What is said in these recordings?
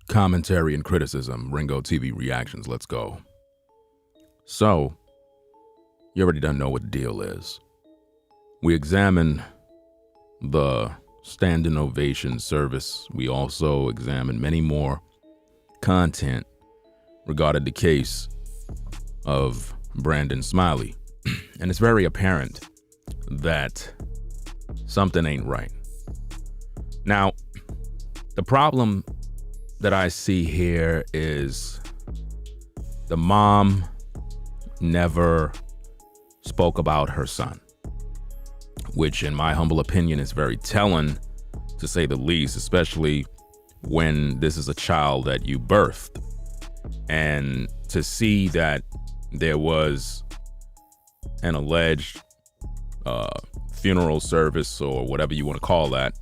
Commentary and criticism, Ringo TV reactions, let's go. So, you already don't know what the deal is. We examine the standing ovation service. We also examine many more content regarding the case of Brandon Smiley. And it's very apparent that something ain't right. Now, the problem that I see here is the mom never spoke about her son, which in my humble opinion is very telling, to say the least, especially when this is a child that you birthed. And to see that there was an alleged funeral service or whatever you want to call that,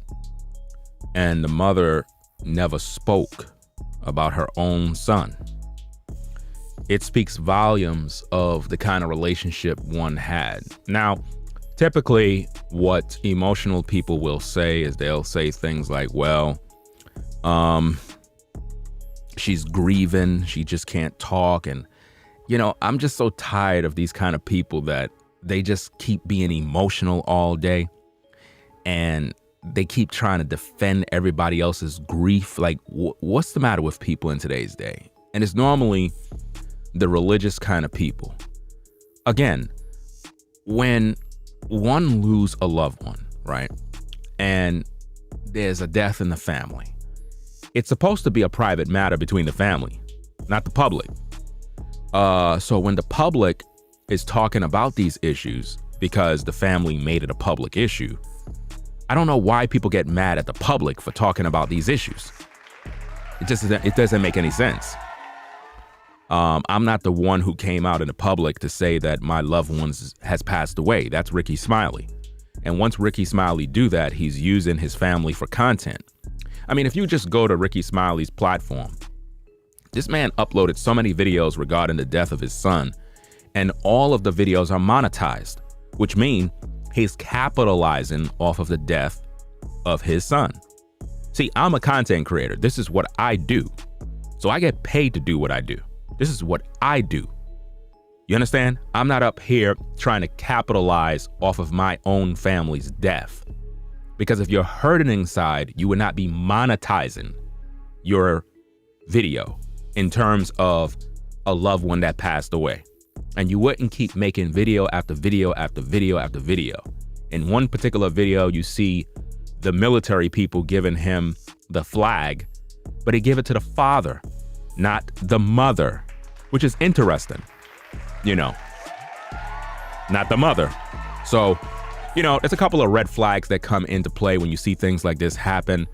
and the mother never spoke about her own son, it speaks volumes of the kind of relationship one had. Now, typically what emotional people will say is they'll say things like, well, she's grieving, she just can't talk. And, you know, I'm just so tired of these kind of people that they just keep being emotional all day. And they keep trying to defend everybody else's grief. Like, what's the matter with people in today's day? And it's normally the religious kind of people. Again, when one lose a loved one, right, and there's a death in the family, it's supposed to be a private matter between the family, not the public. So when the public is talking about these issues because the family made it a public issue, I don't know why people get mad at the public for talking about these issues. It doesn't make any sense. I'm not the one who came out in the public to say that my loved one has passed away. That's Ricky Smiley. And once Ricky Smiley do that, he's using his family for content. I mean, if you just go to Ricky Smiley's platform, this man uploaded so many videos regarding the death of his son, and all of the videos are monetized, which means he's capitalizing off of the death of his son. See, I'm a content creator. This is what I do. So I get paid to do what I do. This is what I do. You understand? I'm not up here trying to capitalize off of my own family's death. Because if you're hurting inside, you would not be monetizing your video in terms of a loved one that passed away. And you wouldn't keep making video after video after video after video. In one particular video, you see the military people giving him the flag, but he gave it to the father, not the mother, which is interesting, you know, not the mother. So, you know, there's a couple of red flags that come into play when you see things like this happen.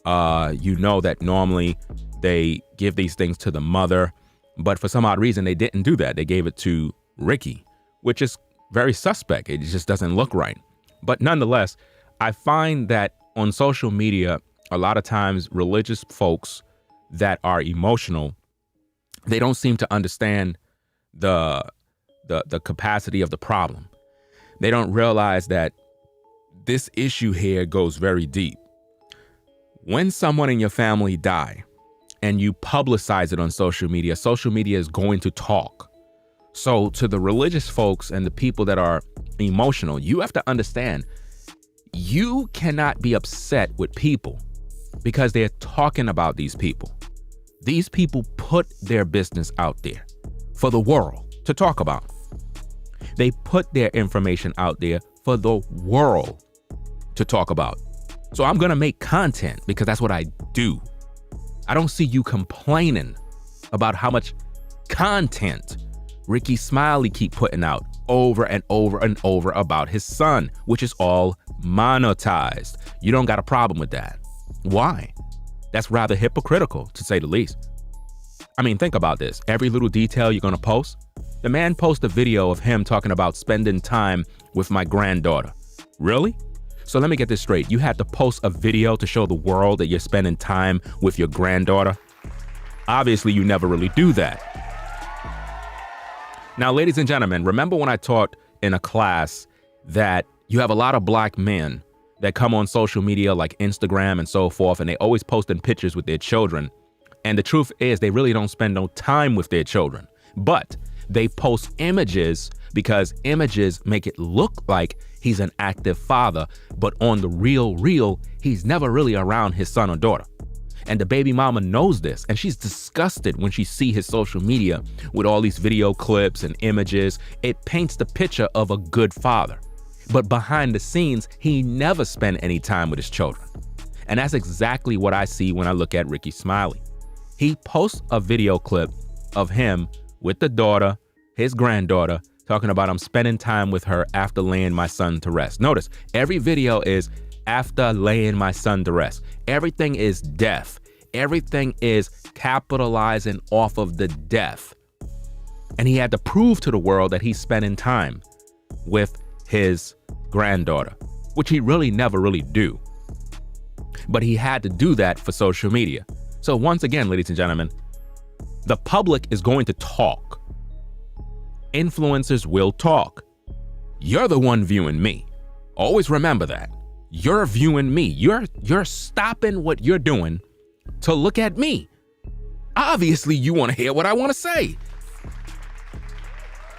You know that normally they give these things to the mother, but for some odd reason, they didn't do that. They gave it to Ricky, which is very suspect. It just doesn't look right. But nonetheless, I find that on social media, a lot of times religious folks that are emotional, they don't seem to understand the capacity of the problem. They don't realize that this issue here goes very deep. When someone in your family die and you publicize it on social media is going to talk. So to the religious folks and the people that are emotional, you have to understand, you cannot be upset with people because they're talking about these people. These people put their business out there for the world to talk about. They put their information out there for the world to talk about. So I'm going to make content because that's what I do. I don't see you complaining about how much content Ricky Smiley keep putting out over and over and over about his son, which is all monetized. You don't got a problem with that. Why? That's rather hypocritical, to say the least. I mean, think about this. Every little detail you're going to post. The man posted a video of him talking about spending time with my granddaughter. Really? So let me get this straight. You had to post a video to show the world that you're spending time with your granddaughter? Obviously, you never really do that. Now, ladies and gentlemen, remember when I taught in a class that you have a lot of black men that come on social media like Instagram and so forth, and they always posting pictures with their children, And the truth is they really don't spend no time with their children. But they post images because images make it look like he's an active father, but on the real, he's never really around his son or daughter. And the baby mama knows this, and she's disgusted when she sees his social media with all these video clips and images. It paints the picture of a good father. But behind the scenes, he never spent any time with his children. And that's exactly what I see when I look at Ricky Smiley. He posts a video clip of him with the daughter, his granddaughter, talking about I'm spending time with her after laying my son to rest. Notice, every video is after laying my son to rest. Everything is death. Everything is capitalizing off of the death. And he had to prove to the world that he's spending time with his granddaughter, which he really never really do. But he had to do that for social media. So once again, ladies and gentlemen, the public is going to talk. Influencers will talk. You're the one viewing me. Always remember that. You're viewing me. You're stopping what you're doing to look at me. Obviously, you want to hear what I want to say.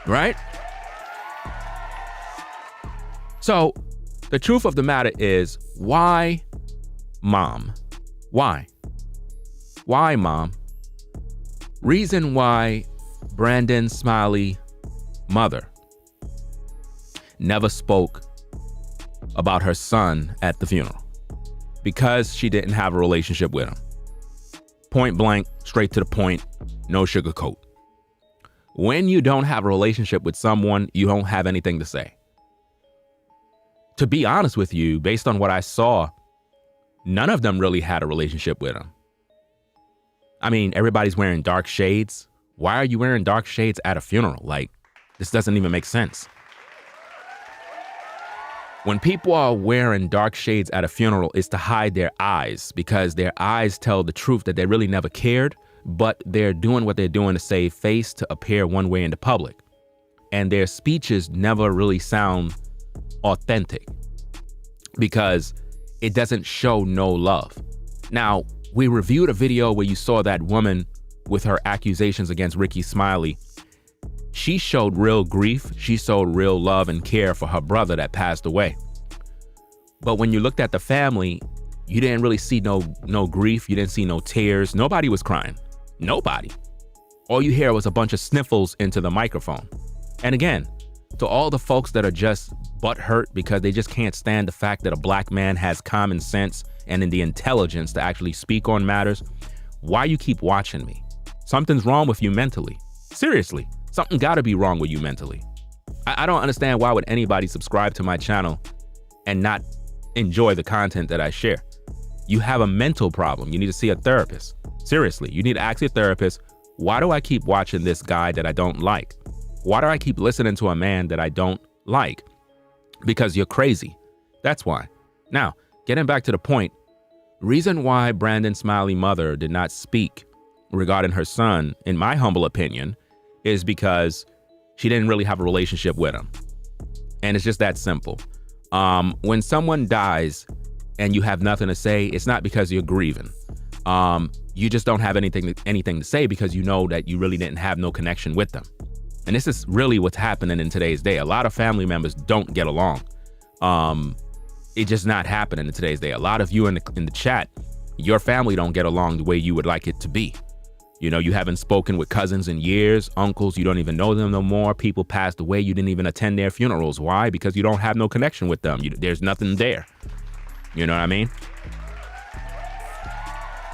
Right? So the truth of the matter is, why, mom? Why? Why, mom? Reason why Brandon Smiley mother never spoke about her son at the funeral, because she didn't have a relationship with him. Point blank, straight to the point, no sugarcoat. When you don't have a relationship with someone, you don't have anything to say. To be honest with you, based on what I saw, none of them really had a relationship with him. I mean, everybody's wearing dark shades. Why are you wearing dark shades at a funeral? Like, this doesn't even make sense. When people are wearing dark shades at a funeral, it's to hide their eyes, because their eyes tell the truth that they really never cared, but they're doing what they're doing to save face, to appear one way in the public. And their speeches never really sound authentic because it doesn't show no love. Now, we reviewed a video where you saw that woman with her accusations against Ricky Smiley. She showed real grief. She showed real love and care for her brother that passed away. But when you looked at the family, you didn't really see no grief. You didn't see no tears. Nobody was crying. Nobody. All you hear was a bunch of sniffles into the microphone. And again, to all the folks that are just butthurt because they just can't stand the fact that a black man has common sense and in the intelligence to actually speak on matters, why you keep watching me? Something's wrong with you mentally. Seriously. Something gotta be wrong with you mentally. I don't understand why would anybody subscribe to my channel and not enjoy the content that I share. You have a mental problem. You need to see a therapist. Seriously, you need to ask your therapist, why do I keep watching this guy that I don't like? Why do I keep listening to a man that I don't like? Because you're crazy. That's why. Now, getting back to the point, reason why Brandon Smiley mother did not speak regarding her son, in my humble opinion, is because she didn't really have a relationship with him. And it's just that simple. When someone dies and you have nothing to say, it's not because you're grieving. You just don't have anything to say because you know that you really didn't have no connection with them. And this is really what's happening in today's day. A lot of family members don't get along. It's just not happening in today's day. A lot of you in the chat, your family don't get along the way you would like it to be. You know, you haven't spoken with cousins in years, uncles, you don't even know them no more. People passed away, you didn't even attend their funerals. Why? Because you don't have no connection with them. There's nothing there. You know what I mean?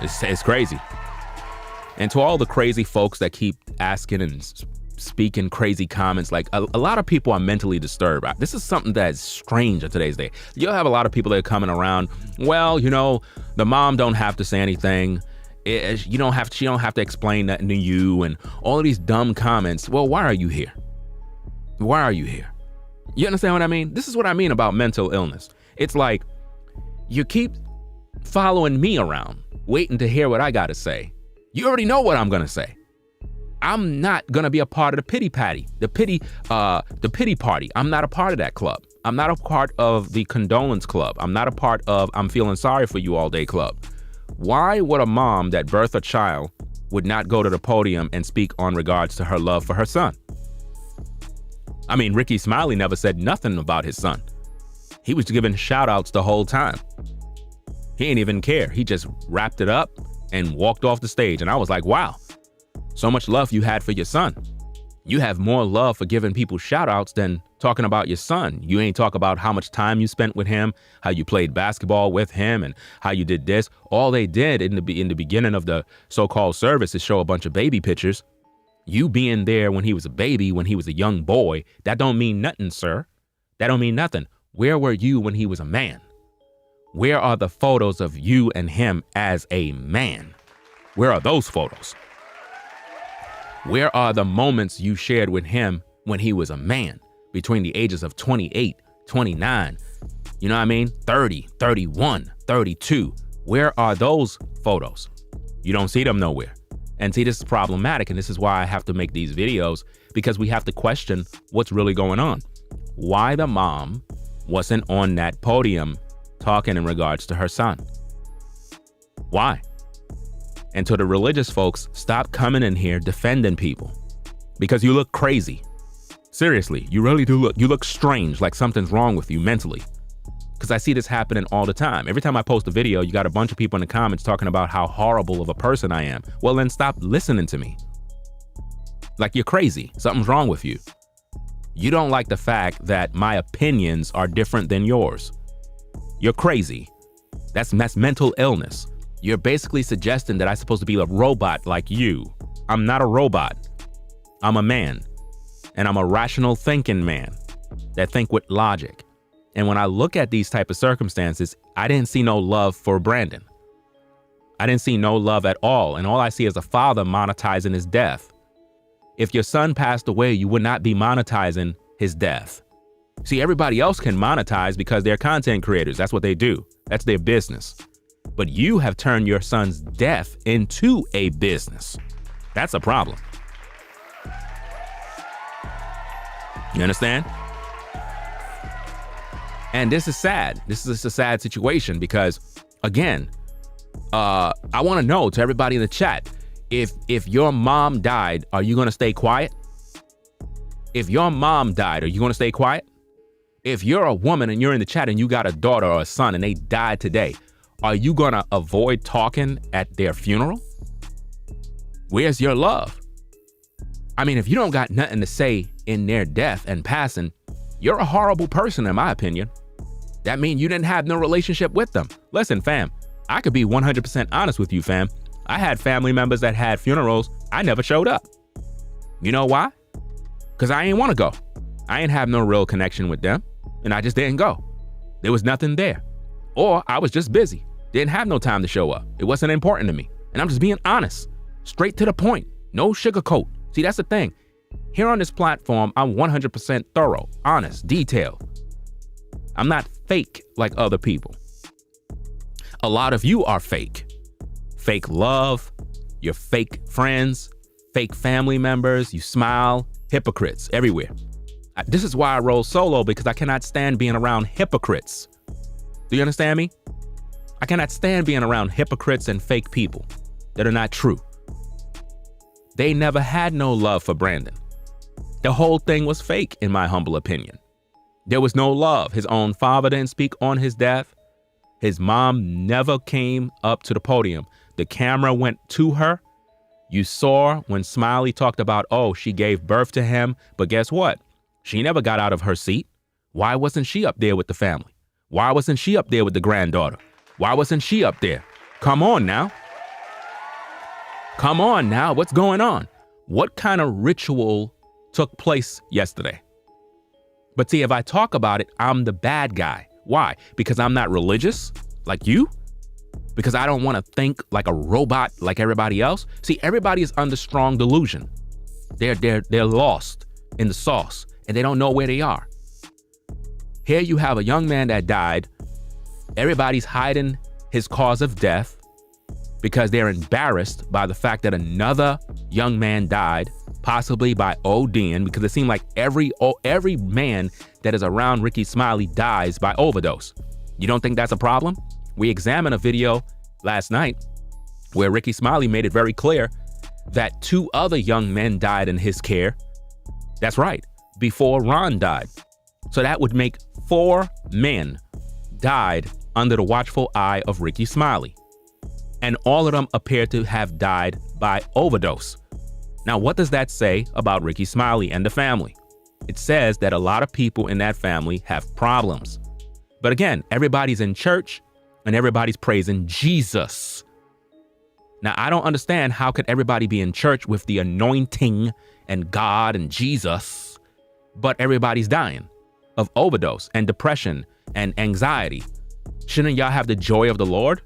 It's crazy. And to all the crazy folks that keep asking and speaking crazy comments, like a lot of people are mentally disturbed. This is something that's strange in today's day. You'll have a lot of people that are coming around, well, you know, the mom don't have to say anything. She don't have to explain nothing to you, and all of these dumb comments. Well, why are you here? Why are you here? You understand what I mean? This is what I mean about mental illness. It's like you keep following me around, waiting to hear what I got to say. You already know what I'm going to say. I'm not going to be a part of the pity party. I'm not a part of that club. I'm not a part of the condolence club. I'm not a part of I'm feeling sorry for you all day club. Why would a mom that birthed a child would not go to the podium and speak on regards to her love for her son. I mean, Ricky Smiley never said nothing about his son. He was giving shout outs the whole time. He didn't even care. He just wrapped it up and walked off the stage. And I was like, wow, so much love you had for your son. You have more love for giving people shout outs than talking about your son. You ain't talk about how much time you spent with him, how you played basketball with him, and how you did this. All they did in the beginning of the so-called service is show a bunch of baby pictures. You being there when he was a baby, when he was a young boy, that don't mean nothing, sir. That don't mean nothing. Where were you when he was a man? Where are the photos of you and him as a man? Where are those photos? Where are the moments you shared with him when he was a man between the ages of 28, 29, you know what I mean? 30, 31, 32. Where are those photos? You don't see them nowhere. And see, this is problematic. And this is why I have to make these videos, because we have to question what's really going on. Why the mom wasn't on that podium talking in regards to her son. Why? And to the religious folks, stop coming in here defending people, because you look crazy. Seriously, you really do look. You look strange, like something's wrong with you mentally. Because I see this happening all the time. Every time I post a video, you got a bunch of people in the comments talking about how horrible of a person I am. Well, then stop listening to me. Like you're crazy. Something's wrong with you. You don't like the fact that my opinions are different than yours. You're crazy. That's mental illness. You're basically suggesting that I'm supposed to be a robot like you. I'm not a robot. I'm a man. And I'm a rational thinking man that think with logic. And when I look at these type of circumstances, I didn't see no love for Brandon. I didn't see no love at all. And all I see is a father monetizing his death. If your son passed away, you would not be monetizing his death. See, everybody else can monetize because they're content creators. That's what they do. That's their business. But you have turned your son's death into a business. That's a problem. You understand? And this is sad. This is a sad situation because, again, I want to know, to everybody in the chat, if your mom died, are you going to stay quiet? If your mom died, are you going to stay quiet? If you're a woman and you're in the chat and you got a daughter or a son and they died today, are you going to avoid talking at their funeral? Where's your love? I mean, if you don't got nothing to say in their death and passing, you're a horrible person, in my opinion. That means you didn't have no relationship with them. Listen, fam, I could be 100% honest with you, fam. I had family members that had funerals. I never showed up. You know why? Because I ain't want to go. I ain't have no real connection with them, and I just didn't go. There was nothing there. Or I was just busy. Didn't have no time to show up. It wasn't important to me. And I'm just being honest. Straight to the point. No sugarcoat. See, that's the thing. Here on this platform, I'm 100% thorough, honest, detailed. I'm not fake like other people. A lot of you are fake. Fake love, you're fake friends, fake family members, you smile, hypocrites everywhere. This is why I roll solo, because I cannot stand being around hypocrites. Do you understand me? I cannot stand being around hypocrites and fake people that are not true. They never had no love for Brandon. The whole thing was fake, in my humble opinion. There was no love. His own father didn't speak on his death. His mom never came up to the podium. The camera went to her. You saw when Smiley talked about, oh, she gave birth to him. But guess what? She never got out of her seat. Why wasn't she up there with the family? Why wasn't she up there with the granddaughter? Why wasn't she up there? Come on now. Come on now. What's going on? What kind of ritual took place yesterday? But see, if I talk about it, I'm the bad guy. Why? Because I'm not religious like you? Because I don't want to think like a robot like everybody else? See, everybody is under strong delusion. They're lost in the sauce and they don't know where they are. Here you have a young man that died. Everybody's hiding his cause of death because they're embarrassed by the fact that another young man died, possibly by ODing, because it seemed like every man that is around Ricky Smiley dies by overdose. You don't think that's a problem? We examined a video last night where Ricky Smiley made it very clear that 2 other young men died in his care. That's right, before Ron died. So that would make 4 men died under the watchful eye of Ricky Smiley. And all of them appear to have died by overdose. Now, what does that say about Ricky Smiley and the family? It says that a lot of people in that family have problems. But again, everybody's in church and everybody's praising Jesus. Now, I don't understand how could everybody be in church with the anointing and God and Jesus, but everybody's dying of overdose and depression and anxiety. Shouldn't y'all have the joy of the Lord?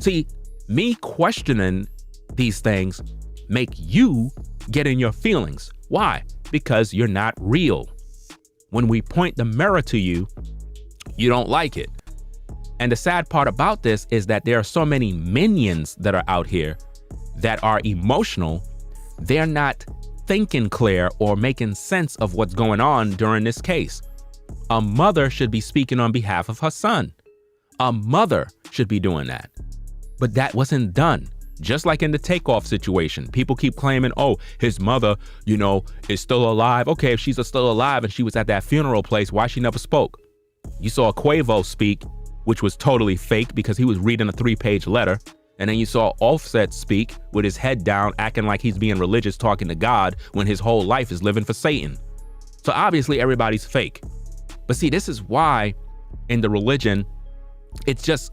See, me questioning these things make you get in your feelings. Why? Because you're not real. When we point the mirror to you, you don't like it. And the sad part about this is that there are so many minions that are out here that are emotional. They're not thinking clear or making sense of what's going on during this case. A mother should be speaking on behalf of her son. A mother should be doing that. But that wasn't done. Just like in the Takeoff situation, people keep claiming, oh, his mother, is still alive. Okay, if she's still alive and she was at that funeral place, why she never spoke? You saw Quavo speak, which was totally fake because he was reading a 3-page letter. And then you saw Offset speak with his head down, acting like he's being religious, talking to God when his whole life is living for Satan. So obviously everybody's fake. But see, this is why in the religion, it's just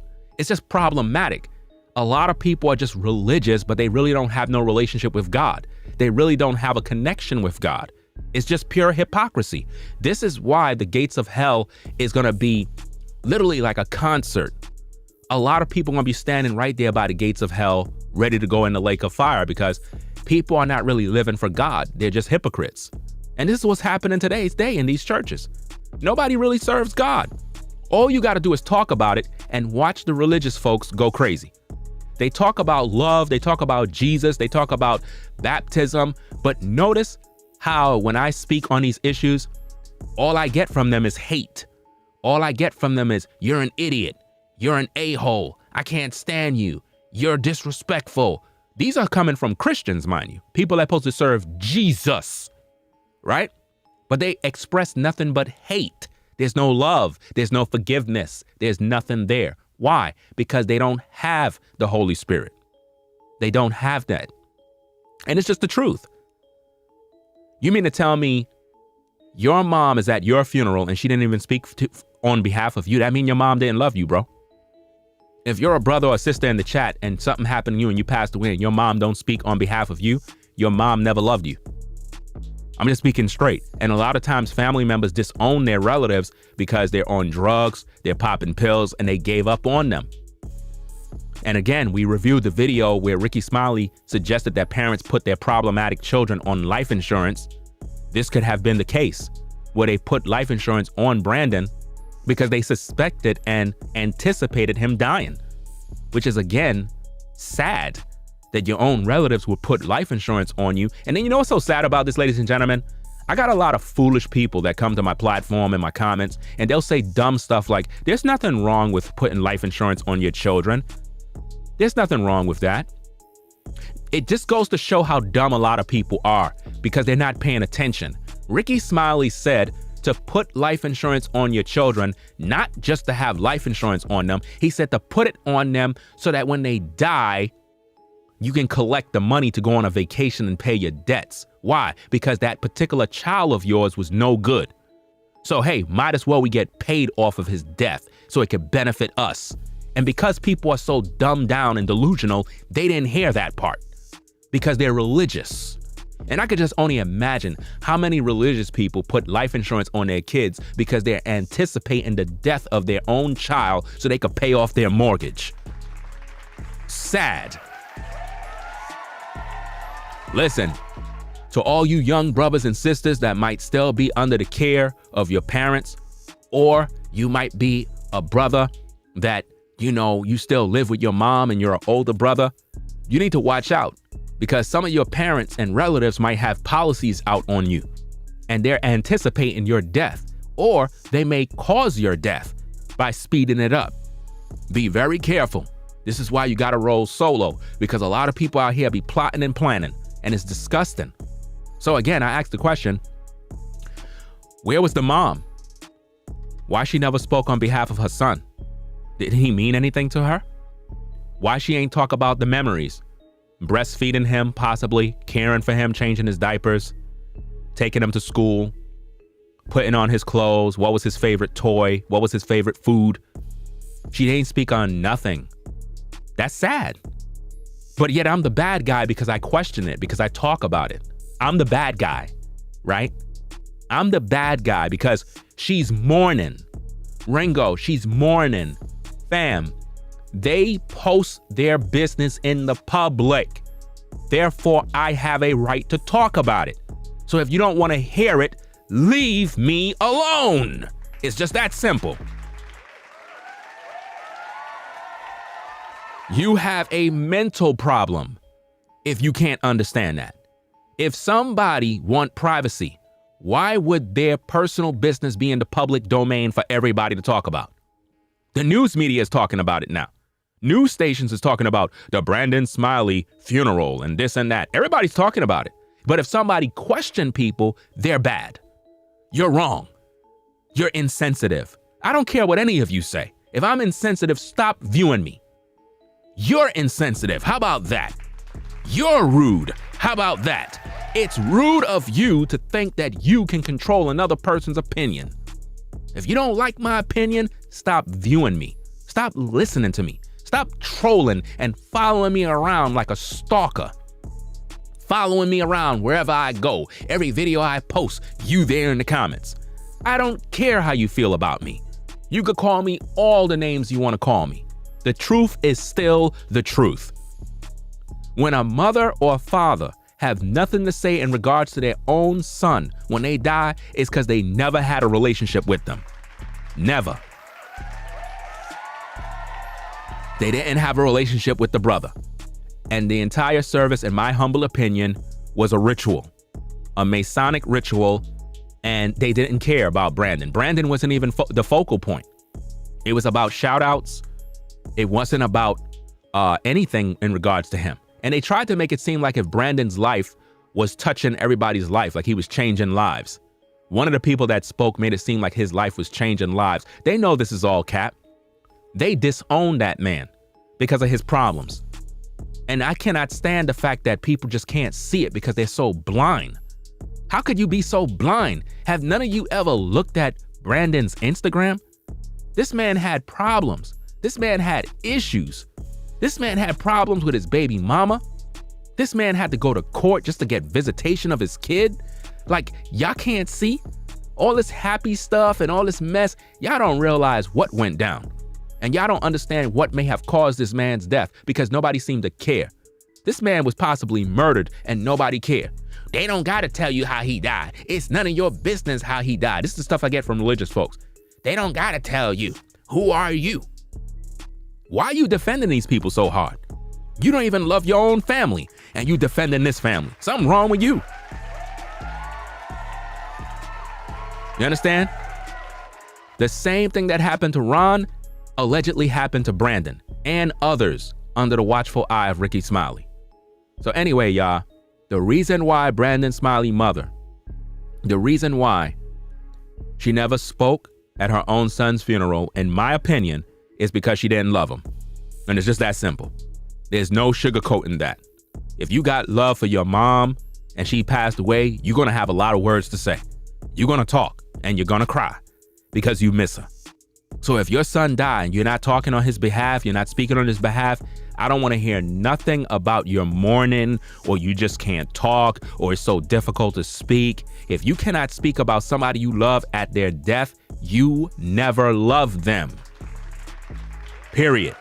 problematic. A lot of people are just religious, but they really don't have no relationship with God. They really don't have a connection with God. It's just pure hypocrisy. This is why the gates of hell is going to be literally like a concert. A lot of people are going to be standing right there by the gates of hell, ready to go in the lake of fire because people are not really living for God. They're just hypocrites. And this is what's happening today's day in these churches. Nobody really serves God. All you got to do is talk about it and watch the religious folks go crazy. They talk about love, they talk about Jesus, they talk about baptism, but notice how when I speak on these issues, all I get from them is hate. All I get from them is, you're an idiot, you're an a-hole, I can't stand you, you're disrespectful. These are coming from Christians, mind you, people that are supposed to serve Jesus, right? But they express nothing but hate. There's no love, there's no forgiveness, there's nothing there. Why? Because they don't have the Holy Spirit. They don't have that. And it's just the truth. You mean to tell me your mom is at your funeral and she didn't even speak on behalf of you? That mean your mom didn't love you, bro. If you're a brother or sister in the chat and something happened to you and you passed away and your mom don't speak on behalf of you, your mom never loved you. I'm just speaking straight. And a lot of times family members disown their relatives because they're on drugs, they're popping pills, and they gave up on them. And again, we reviewed the video where Ricky Smiley suggested that parents put their problematic children on life insurance. This could have been the case where they put life insurance on Brandon because they suspected and anticipated him dying, which is, again, sad. That your own relatives would put life insurance on you. And then you know what's so sad about this, ladies and gentlemen? I got a lot of foolish people that come to my platform and my comments, and they'll say dumb stuff like, there's nothing wrong with putting life insurance on your children. There's nothing wrong with that. It just goes to show how dumb a lot of people are because they're not paying attention. Ricky Smiley said to put life insurance on your children, not just to have life insurance on them. He said to put it on them so that when they die, you can collect the money to go on a vacation and pay your debts. Why? Because that particular child of yours was no good. So, hey, might as well we get paid off of his death so it could benefit us. And because people are so dumbed down and delusional, they didn't hear that part because they're religious. And I could just only imagine how many religious people put life insurance on their kids because they're anticipating the death of their own child so they could pay off their mortgage. Sad. Listen, to all you young brothers and sisters that might still be under the care of your parents, or you might be a brother that, you still live with your mom and you're an older brother, you need to watch out because some of your parents and relatives might have policies out on you and they're anticipating your death, or they may cause your death by speeding it up. Be very careful. This is why you got to roll solo because a lot of people out here be plotting and planning. and it's disgusting. So again, I asked the question, where was the mom? Why she never spoke on behalf of her son? Did he mean anything to her? Why she ain't talk about the memories? Breastfeeding him, possibly, caring for him, changing his diapers, taking him to school, putting on his clothes, what was his favorite toy, what was his favorite food. She didn't speak on nothing. That's sad. But yet I'm the bad guy because I question it, because I talk about it. I'm the bad guy, right? I'm the bad guy because she's mourning. Ringo, she's mourning. Fam, they post their business in the public. Therefore, I have a right to talk about it. So if you don't want to hear it, leave me alone. It's just that simple. You have a mental problem if you can't understand that. If somebody want privacy, why would their personal business be in the public domain for everybody to talk about? The news media is talking about it now. News stations is talking about the Brandon Smiley funeral and this and that. Everybody's talking about it. But if somebody question people, they're bad. You're wrong. You're insensitive. I don't care what any of you say. If I'm insensitive, stop viewing me. You're insensitive. How about that? You're rude. How about that? It's rude of you to think that you can control another person's opinion. If you don't like my opinion, stop viewing me. Stop listening to me. Stop trolling and following me around like a stalker. Following me around wherever I go. Every video I post, you there in the comments. I don't care how you feel about me. You could call me all the names you want to call me. The truth is still the truth. When a mother or father have nothing to say in regards to their own son when they die, it's because they never had a relationship with them. Never. They didn't have a relationship with the brother. And the entire service, in my humble opinion, was a ritual, a Masonic ritual, and they didn't care about Brandon. Brandon wasn't even the focal point. It was about shout outs. It wasn't about anything in regards to him. And they tried to make it seem like if Brandon's life was touching everybody's life, like he was changing lives. One of the people that spoke made it seem like his life was changing lives. They know this is all cap. They disown that man because of his problems. And I cannot stand the fact that people just can't see it because they're so blind. How could you be so blind? Have none of you ever looked at Brandon's Instagram? This man had problems. This man had issues. This man had problems with his baby mama. This man had to go to court just to get visitation of his kid. Like, y'all can't see all this happy stuff and all this mess. Y'all don't realize what went down. And y'all don't understand what may have caused this man's death because nobody seemed to care. This man was possibly murdered and nobody cared. They don't gotta tell you how he died. It's none of your business how he died. This is the stuff I get from religious folks. They don't gotta tell you. Who are you? Why are you defending these people so hard? You don't even love your own family and you defending this family. Something wrong with you. You understand? The same thing that happened to Ron allegedly happened to Brandon and others under the watchful eye of Ricky Smiley. So anyway, y'all, the reason why Brandon Smiley's mother, the reason why she never spoke at her own son's funeral, in my opinion, is because she didn't love him. And it's just that simple. There's no sugarcoating that. If you got love for your mom and she passed away, you're going to have a lot of words to say. You're going to talk and you're going to cry because you miss her. So if your son died and you're not talking on his behalf, you're not speaking on his behalf, I don't want to hear nothing about your mourning or you just can't talk or it's so difficult to speak. If you cannot speak about somebody you love at their death, you never loved them. Period.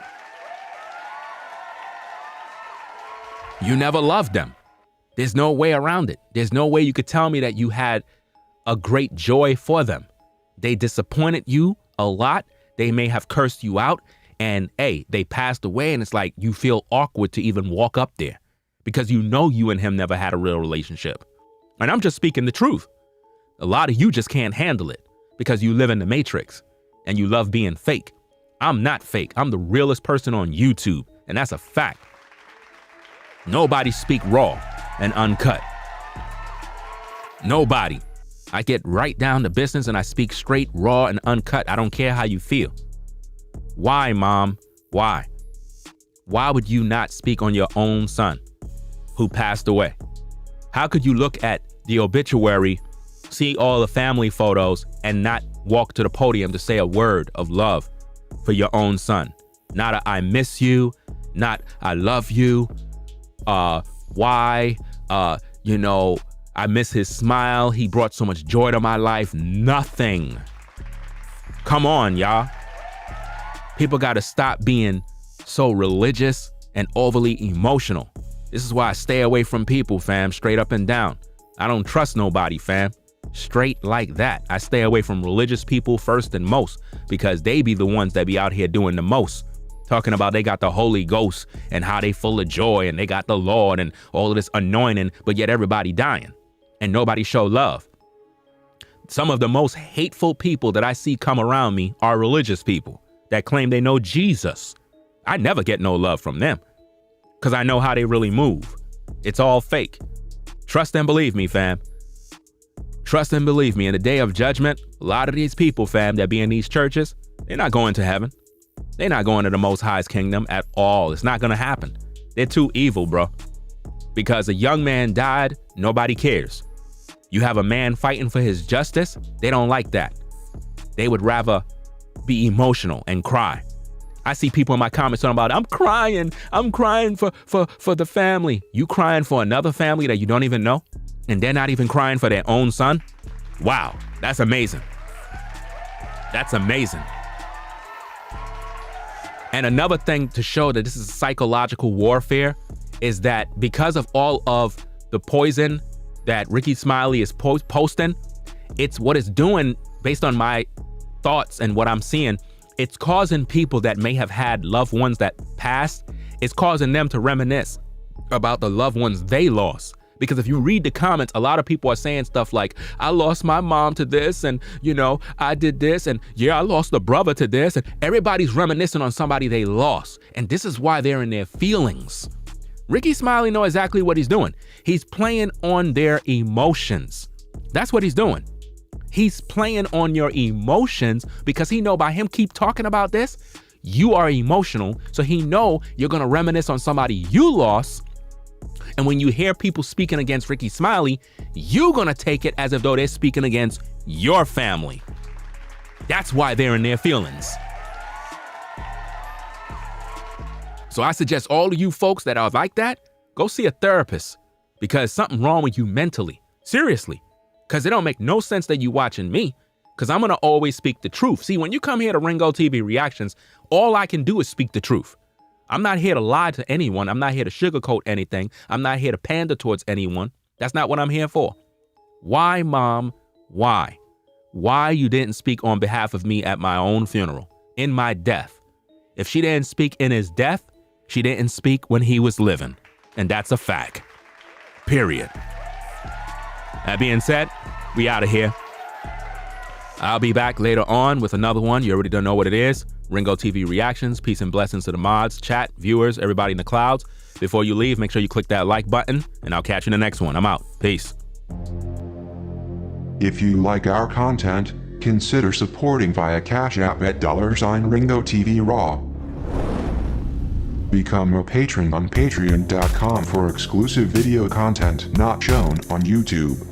You never loved them. There's no way around it. There's no way you could tell me that you had a great joy for them. They disappointed you a lot. They may have cursed you out and hey, they passed away and it's like you feel awkward to even walk up there because you know you and him never had a real relationship. And I'm just speaking the truth. A lot of you just can't handle it because you live in the matrix and you love being fake. I'm not fake. I'm the realest person on YouTube, and that's a fact. Nobody speak raw. and uncut. Nobody. I get right down to business and I speak straight, raw, and uncut. I don't care how you feel. Why, Mom? Why? Why would you not speak on your own son who passed away? How could you look at the obituary, see all the family photos, and not walk to the podium to say a word of love for your own son? Not a I miss you, not I love you, why, I miss his smile. He brought so much joy to my life. Nothing. Come on, y'all. People got to stop being so religious and overly emotional. This is why I stay away from people, fam, straight up and down. I don't trust nobody, fam. Straight like that. I stay away from religious people first and most because they be the ones that be out here doing the most. Talking about they got the Holy Ghost and how they full of joy and they got the Lord and all of this anointing, but yet everybody dying and nobody show love. Some of the most hateful people that I see come around me are religious people that claim they know Jesus. I never get no love from them because I know how they really move. It's all fake. Trust and believe me, fam. Trust and believe me. In the day of judgment, a lot of these people, fam, that be in these churches, they're not going to heaven. They're not going to the Most High's kingdom at all. It's not going to happen. They're too evil, bro. Because a young man died, nobody cares. You have a man fighting for his justice, they don't like that. They would rather be emotional and cry. I see people in my comments talking about, I'm crying for the family. You crying for another family that you don't even know? And they're not even crying for their own son? Wow, that's amazing. That's amazing. And another thing to show that this is psychological warfare is that because of all of the poison that Ricky Smiley is posting, it's what it's doing based on my thoughts and what I'm seeing. It's causing people that may have had loved ones that passed, it's causing them to reminisce about the loved ones they lost. Because if you read the comments, a lot of people are saying stuff like, I lost my mom to this, and I did this, and yeah, I lost a brother to this, and everybody's reminiscing on somebody they lost. And this is why they're in their feelings. Ricky Smiley knows exactly what he's doing. He's playing on their emotions. That's what he's doing. He's playing on your emotions because he know by him keep talking about this, you are emotional. So he know you're going to reminisce on somebody you lost. And when you hear people speaking against Ricky Smiley, you're going to take it as if though they're speaking against your family. That's why they're in their feelings. So I suggest all of you folks that are like that, go see a therapist because something wrong with you mentally. Seriously. Because it don't make no sense that you watching me because I'm going to always speak the truth. See, when you come here to Ringo TV Reactions, all I can do is speak the truth. I'm not here to lie to anyone. I'm not here to sugarcoat anything. I'm not here to pander towards anyone. That's not what I'm here for. Why, Mom? Why? Why you didn't speak on behalf of me at my own funeral, in my death? If she didn't speak in his death, she didn't speak when he was living. And that's a fact. Period. That being said, we out of here. I'll be back later on with another one. You already don't know what it is. Ringo TV Reactions. Peace and blessings to the mods, chat, viewers, everybody in the clouds. Before you leave, make sure you click that like button, and I'll catch you in the next one. I'm out. Peace. If you like our content, consider supporting via Cash App at $Ringo TV Raw. Become a patron on patreon.com for exclusive video content not shown on YouTube.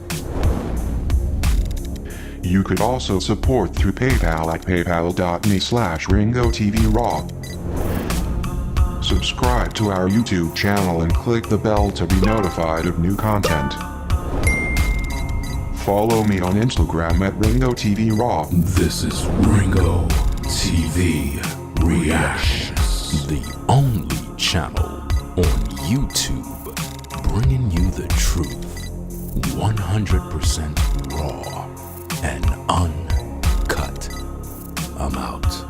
You could also support through PayPal at paypal.me/RingoTVRaw. Subscribe to our YouTube channel and click the bell to be notified of new content. Follow me on Instagram at RingoTVRaw. This is Ringo TV Reactions, the only channel on YouTube bringing you the truth, 100% raw and uncut. I'm out.